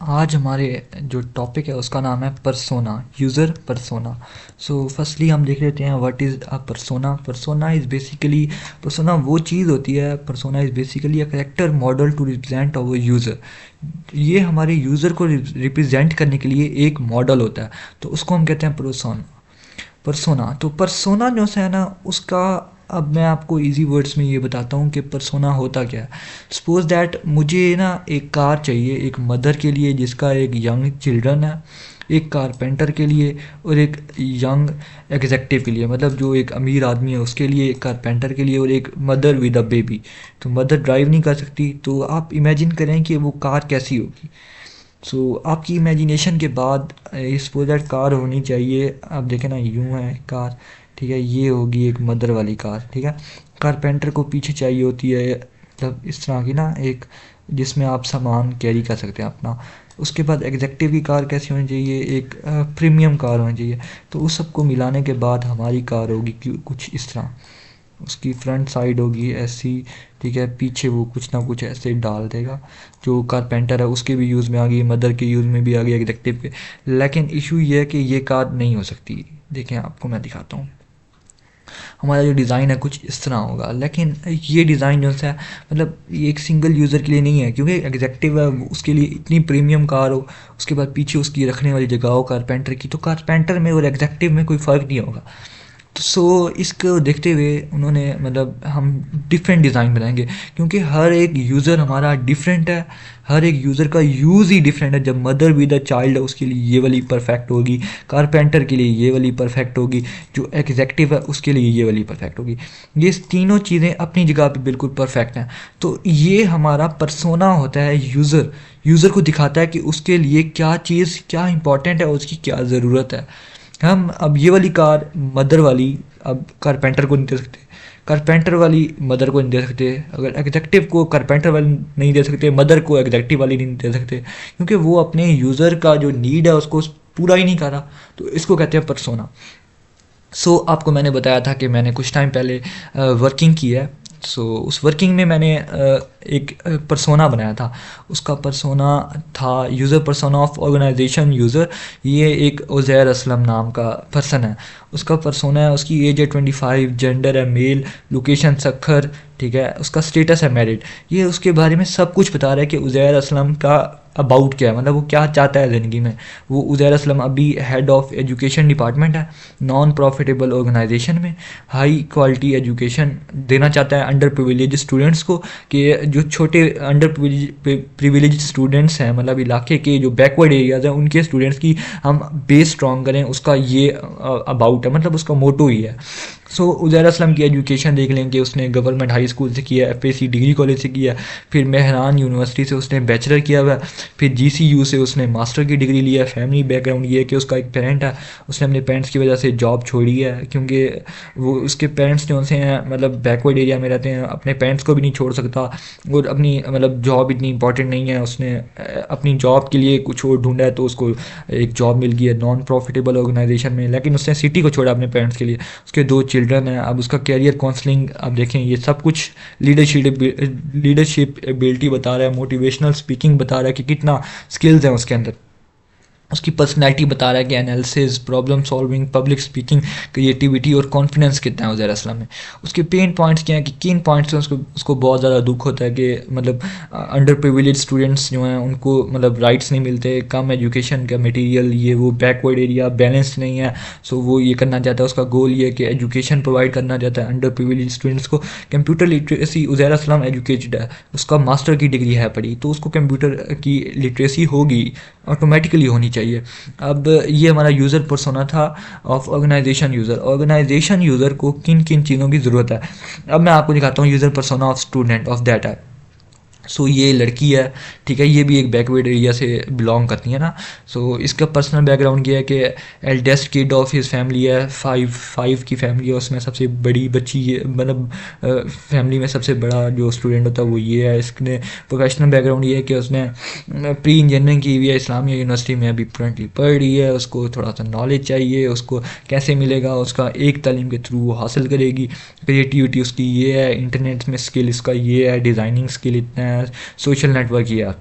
आज हमारे जो टॉपिक है उसका नाम है persona, user persona. So firstly हम देख लेते हैं what is a persona. Persona वो चीज़ होती है, persona is basically a character model to represent our user. ये हमारे यूज़र को रिप्रेजेंट करने के लिए एक मॉडल होता है, तो उसको हम कहते हैं पर्सोना। तो पर्सोना जो है ना उसका, अब मैं आपको इजी वर्ड्स में ये बताता हूँ कि पर्सोना होता क्या है। सपोज दैट मुझे ना एक कार चाहिए, एक मदर के लिए जिसका एक यंग चिल्ड्रन है, एक कारपेंटर के लिए, और एक यंग एग्जेक्टिव के लिए, मतलब जो एक अमीर आदमी है उसके लिए, एक कारपेंटर के लिए, और एक मदर विद अ बेबी। तो मदर ड्राइव नहीं कर सकती, तो आप इमेजिन करें कि वो कार कैसी होगी। आपकी इमेजिनेशन के बाद सपोज दैट कार होनी चाहिए। आप देखें ना, यूँ है कार, ठीक है, ये होगी एक मदर वाली कार, ठीक है। कारपेंटर को पीछे चाहिए होती है, मतलब इस तरह की ना, एक जिसमें आप सामान कैरी कर सकते हैं अपना। उसके बाद एग्जेक्टिव की कार कैसी होनी चाहिए, एक प्रीमियम कार होनी चाहिए। तो उस सब को मिलाने के बाद हमारी कार होगी कुछ इस तरह। उसकी फ्रंट साइड होगी ऐसी, ठीक है, पीछे वो कुछ ना कुछ ऐसे डाल देगा। जो कारपेंटर है उसके भी यूज़ में आ गई, मदर के यूज़ में भी आ गई, एग्जेक्टिव के। लेकिन इशू ये है कि ये कार नहीं हो सकती। देखें, आपको मैं दिखाता हूँ। हमारा जो डिज़ाइन है कुछ इस तरह होगा, लेकिन ये डिज़ाइन जो है, मतलब ये एक सिंगल यूज़र के लिए नहीं है, क्योंकि एग्जेक्टिव है उसके लिए इतनी प्रीमियम कार हो, उसके बाद पीछे उसकी रखने वाली जगह हो कारपेंटर की, तो कारपेंटर में और एग्जेक्टिव में कोई फ़र्क नहीं होगा। तो इसको देखते हुए उन्होंने, मतलब हम डिफरेंट डिज़ाइन बनाएंगे, क्योंकि हर एक यूज़र हमारा डिफरेंट है, हर एक यूज़र का यूज़ ही डिफरेंट है। जब मदर विद अ चाइल्ड है उसके लिए ये वाली परफेक्ट होगी, कारपेंटर के लिए ये वाली परफेक्ट होगी, जो एग्जेक्टिव है उसके लिए ये वाली परफेक्ट होगी। ये तीनों चीज़ें अपनी जगह पे बिल्कुल परफेक्ट हैं। तो ये हमारा पर्सोना होता है, यूज़र को दिखाता है कि उसके लिए क्या चीज़ क्या इंपॉर्टेंट है, उसकी क्या ज़रूरत है। हम अब ये वाली कार मदर वाली अब कारपेंटर को नहीं दे सकते, कारपेंटर वाली मदर को नहीं दे सकते, अगर एग्जेक्टिव को कारपेंटर वाली नहीं दे सकते, मदर को एग्जेक्टिव वाली नहीं दे सकते, क्योंकि वो अपने यूज़र का जो नीड है उसको पूरा ही नहीं कर रहा। तो इसको कहते हैं पर्सोना। आपको मैंने बताया था कि मैंने कुछ टाइम पहले वर्किंग की है। उस वर्किंग में मैंने एक पर्सोना बनाया था। उसका पर्सोना था user persona of organisation user. ये एक उज़ैर असलम नाम का पर्सन है। उसका पर्सोना है, उसकी एज है 25, जेंडर है मेल, लोकेशन सखर, ठीक है, उसका स्टेटस है मैरिड। ये उसके बारे में सब कुछ बता रहा है कि उज़ैर असलम का अबाउट क्या है, मतलब वो क्या चाहता है ज़िंदगी में। वो उज़ैर असलम अभी हेड ऑफ़ एजुकेशन डिपार्टमेंट है नॉन प्रॉफिटेबल ऑर्गेनाइजेशन में। हाई क्वालिटी एजुकेशन देना चाहता है अंडर प्रिविलेज स्टूडेंट्स को, कि जो छोटे अंडर प्रिविलेज स्टूडेंट्स हैं, मतलब इलाके के जो बैकवर्ड एरियाज़ हैं उनके स्टूडेंट्स की हम बेस स्ट्रॉन्ग करें। उसका ये अबाउट है, मतलब उसका मोटो ही है। उज़ैर असलम की एजुकेशन देख लें कि उसने गवर्नमेंट हाई स्कूल से किया है, एफएसी डिग्री कॉलेज से किया है, फिर मेहरान यूनिवर्सिटी से उसने बैचलर किया हुआ है, फिर जीसीयू से उसने मास्टर की डिग्री लिया है। फैमिली बैकग्राउंड ये है कि उसका एक पेरेंट है, उसने अपने पेरेंट्स की वजह से जॉब छोड़ी है, क्योंकि वो उसके पेरेंट्स जो से हैं मतलब बैकवर्ड एरिया में रहते हैं, अपने पेरेंट्स को भी नहीं छोड़ सकता, और अपनी मतलब जॉब इतनी इंपॉर्टेंट नहीं है, उसने अपनी जॉब के लिए कुछ और ढूंढा है, तो उसको एक जॉब मिल गई है नॉन प्रॉफिटेबल ऑर्गेनाइजेशन में, लेकिन उसने सिटी को छोड़ा अपने पेरेंट्स के लिए। उसके 2 चिल्ड्रन हैं। अब उसका कैरियर काउंसलिंग, अब देखें ये सब कुछ लीडरशिप एबिलिटी बता रहा है, मोटिवेशनल स्पीकिंग बता रहा है कि कितना स्किल्स हैं उसके अंदर। उसकी पर्सनैलिटी बता रहा है कि analysis, problem solving, public speaking, creativity और कॉन्फिडेंस कितना है उज़ैर असलम में। उसके पेन पॉइंट्स क्या हैं, कि किन पॉइंट्स से उसको उसको बहुत ज़्यादा दुख होता है कि मतलब अंडर प्रिविलेज स्टूडेंट्स जो हैं उनको मतलब राइट्स नहीं मिलते, कम एजुकेशन का मटेरियल, ये वो बैकवर्ड एरिया बैलेंस नहीं है। वो ये करना चाहता है, उसका गोल ये है कि एजुकेशन प्रोवाइड करना चाहता है अंडर प्रिविलेज स्टूडेंट्स को। Computer literacy, Uzair Aslam educated है, उसका मास्टर की डिग्री है पढ़ी, तो उसको कंप्यूटर की लिटरेसी होगी, ऑटोमेटिकली होनी चाहिए। अब ये हमारा यूज़र पर्सोना था ऑफ ऑर्गेनाइजेशन यूज़र को किन किन चीज़ों की ज़रूरत है। अब मैं आपको दिखाता हूँ user persona of student of that है। ये लड़की है, ठीक है, ये भी एक बैकवर्ड एरिया से बिलोंग करती है ना। इसका पर्सनल बैकग्राउंड ये है कि eldest kid of his family है, फाइव की फैमिली है, उसमें सबसे बड़ी बच्ची ये, मतलब फैमिली में सबसे बड़ा जो स्टूडेंट होता है वो ये है। इसने प्रोफेशनल बैकग्राउंड ये है कि उसने प्री इंजीनियरिंग की हुई है, इस्लामिया यूनिवर्सिटी में अभी करंटली पढ़ रही है। उसको थोड़ा सा नॉलेज चाहिए, उसको कैसे मिलेगा, उसका एक तालीम के थ्रू वो हासिल करेगी। क्रिएटिविटी उसकी ये है, इंटरनेट में स्किल इसका ये है, डिज़ाइनिंग स्किल इतना है, सोशल नेटवर्क ये है।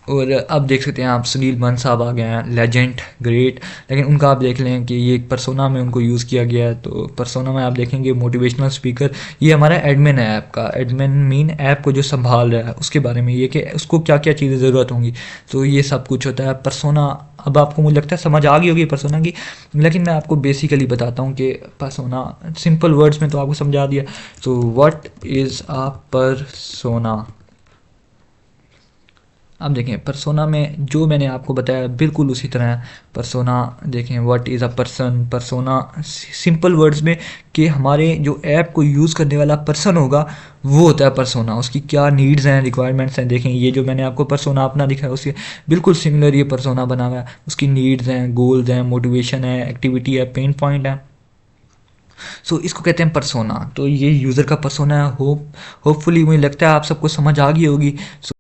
और अब देख सकते हैं आप सुनील बंस साहब आ गए हैं, लेजेंड, ग्रेट। लेकिन उनका आप देख लें कि ये एक पर्सोना में उनको यूज़ किया गया है। तो पर्सोना में आप देखेंगे मोटिवेशनल स्पीकर, ये हमारा एडमिन है ऐप का। एडमिन मीन ऐप को जो संभाल रहा है उसके बारे में, ये कि उसको क्या क्या चीज़ें ज़रूरत होंगी, तो ये सब कुछ होता है पर्सोना। अब आपको मुझे लगता है समझ आ गई होगी पर्सोना की, लेकिन मैं आपको बेसिकली बताता हूँ कि पर्सोना सिंपल वर्ड्स में तो आपको समझा दिया। तो व्हाट इज़ अ पर्सोना। अब देखें पर्सोना में जो मैंने आपको बताया बिल्कुल उसी तरह है। पर्सोना देखें, what is a person, persona simple words में कि हमारे जो ऐप को यूज़ करने वाला पर्सन होगा वो होता है पर्सोना। उसकी क्या नीड्स हैं, रिक्वायरमेंट्स हैं। देखें ये जो मैंने आपको पर्सोना अपना दिखा है उसके बिल्कुल सिमिलर ये पर्सोना बना हुआ है। उसकी नीड्स हैं, गोल्स हैं, मोटिवेशन है, एक्टिविटी है, पेन पॉइंट है। सो इसको कहते हैं पर्सोना। तो ये यूज़र का पर्सोना है। होपफुली मुझे लगता है आप सबको समझ आ गई होगी। सो